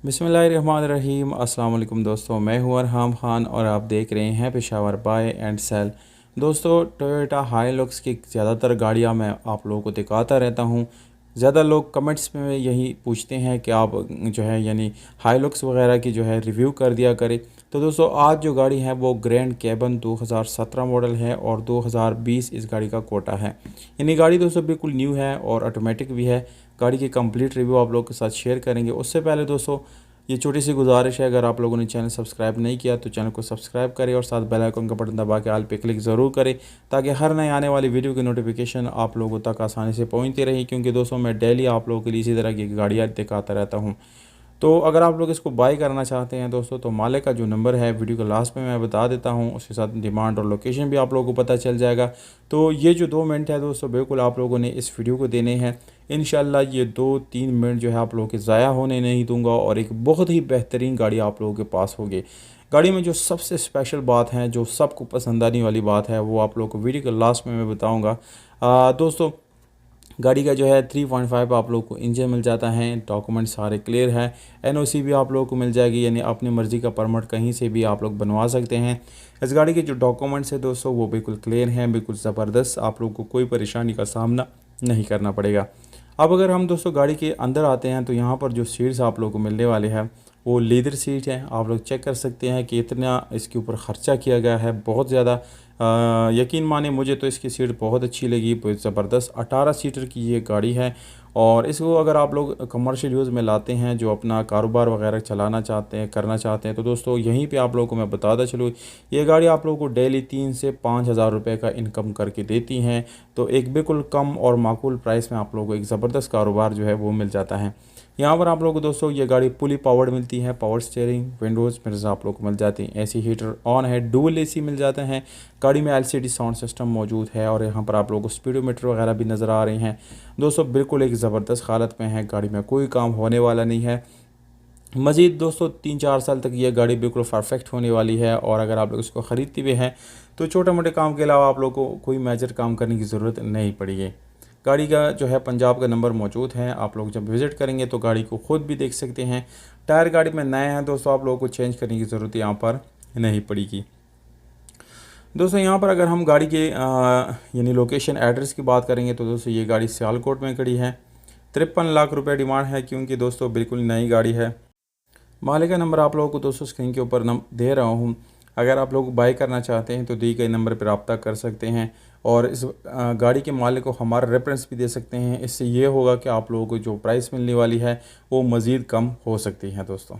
बिस्मिल्लाहिर्रहमानिर्रहीम। अस्सलाम वालेकुम दोस्तों, मैं हूं अरहम खान और आप देख रहे हैं पेशावर बाय एंड सेल। दोस्तों, टोयोटा हाइलक्स की ज़्यादातर गाड़ियां मैं आप लोगों को दिखाता रहता हूं। ज़्यादा लोग कमेंट्स में यही पूछते हैं कि आप जो है यानी हाइलक्स वगैरह की जो है रिव्यू कर दिया करें। तो दोस्तों, आज जो गाड़ी है वो ग्रैंड कैबन 2017 मॉडल है और 2020 इस गाड़ी का कोटा है। यानी गाड़ी दोस्तों बिल्कुल न्यू है और ऑटोमेटिक भी है। गाड़ी की कंप्लीट रिव्यू आप लोगों के साथ शेयर करेंगे। उससे पहले दोस्तों, ये छोटी सी गुजारिश है, अगर आप लोगों ने चैनल सब्सक्राइब नहीं किया तो चैनल को सब्सक्राइब करें और साथ बेल आइकन का बटन दबा के ऑल पे क्लिक ज़रूर करें, ताकि हर नए आने वाली वीडियो की नोटिफिकेशन आप लोगों तक आसानी से पहुंचती रही। क्योंकि दोस्तों, मैं डेली आप लोगों के लिए इसी तरह की गाड़ियाँ दिखाता रहता हूँ। तो अगर आप लोग इसको बाय करना चाहते हैं दोस्तों, तो मालिक का जो नंबर है वीडियो के लास्ट में मैं बता देता हूँ, उसके साथ डिमांड और लोकेशन भी आप लोगों को पता चल जाएगा। तो ये जो 2 मिनट है दोस्तों, बिल्कुल आप लोगों ने इस वीडियो को देने हैं। इंशाल्लाह ये 2-3 मिनट जो है आप लोगों के ज़ाया होने नहीं दूंगा और एक बहुत ही बेहतरीन गाड़ी आप लोगों के पास होगी। गाड़ी में जो सबसे स्पेशल बात है, जो सबको पसंद आने वाली बात है, वो आप लोगों को वीडियो के लास्ट में मैं बताऊँगा। दोस्तों, गाड़ी का जो है 3.5 आप लोग को इंजन मिल जाता है। डॉक्यूमेंट सारे क्लियर है। एनओसी भी आप लोगों को मिल जाएगी, यानी अपनी मर्ज़ी का परमिट कहीं से भी आप लोग बनवा सकते हैं। इस गाड़ी के जो डॉक्यूमेंट्स है दोस्तों, वो बिल्कुल क्लियर हैं, बिल्कुल ज़बरदस्त। आप लोग को कोई परेशानी का सामना नहीं करना पड़ेगा। अब अगर हम दोस्तों गाड़ी के अंदर आते हैं, तो यहाँ पर जो सीट्स आप लोग को मिलने वाले हैं वो लेदर सीट है। आप लोग चेक कर सकते हैं कि इतना इसके ऊपर ख़र्चा किया गया है, बहुत ज़्यादा। यकीन माने, मुझे तो इसकी सीट बहुत अच्छी लगी, बहुत ज़बरदस्त। 18 सीटर की ये गाड़ी है और इसको अगर आप लोग कमर्शियल यूज़ में लाते हैं, जो अपना कारोबार वगैरह चलाना चाहते हैं, करना चाहते हैं, तो दोस्तों यहीं पे आप लोगों को मैं बताता चलूँ, ये गाड़ी आप लोगों को डेली 3 से 5 हज़ार रुपये का इनकम करके देती हैं। तो एक बिल्कुल कम और माकूल प्राइस में आप लोगों को एक ज़बरदस्त कारोबार जो है वो मिल जाता है। यहाँ पर आप लोगों को दोस्तों ये गाड़ी पुली पावर्ड मिलती है। पावर स्टीयरिंग, विंडोज़ मिरर्स आप लोगों को मिल जाती हैं। एसी हीटर ऑन है, डुअल एसी मिल जाते हैं। गाड़ी में एलसीडी साउंड सिस्टम मौजूद है और यहाँ पर आप लोगों को स्पीडोमीटर वगैरह भी नज़र आ रही हैं। दोस्तों, बिल्कुल एक ज़बरदस्त हालत में है। गाड़ी में कोई काम होने वाला नहीं है। मज़ीद दोस्तों, 3-4 साल तक ये गाड़ी बिल्कुल परफेक्ट होने वाली है और अगर आप लोग इसको ख़रीदते हुए हैं तो छोटे मोटे काम के अलावा आप लोग को कोई मेजर काम करने की ज़रूरत नहीं पड़ेगी। गाड़ी का जो है पंजाब का नंबर मौजूद है। आप लोग जब विज़िट करेंगे तो गाड़ी को ख़ुद भी देख सकते हैं। टायर गाड़ी में नए हैं दोस्तों, आप लोगों को चेंज करने की ज़रूरत यहाँ पर नहीं पड़ेगी। दोस्तों, यहाँ पर अगर हम गाड़ी के यानी लोकेशन एड्रेस की बात करेंगे तो दोस्तों ये गाड़ी सियालकोट में खड़ी है। 53 लाख रुपए डिमांड है, क्योंकि दोस्तों बिल्कुल नई गाड़ी है। मालिक का नंबर आप लोगों को दोस्तों स्क्रीन के ऊपर दे रहा हूँ। अगर आप लोग बाय करना चाहते हैं तो दी गए नंबर पर रब्ता कर सकते हैं और इस गाड़ी के मालिक को हमारा रेफरेंस भी दे सकते हैं। इससे ये होगा कि आप लोगों को जो प्राइस मिलने वाली है वो मज़ीद कम हो सकती है दोस्तों।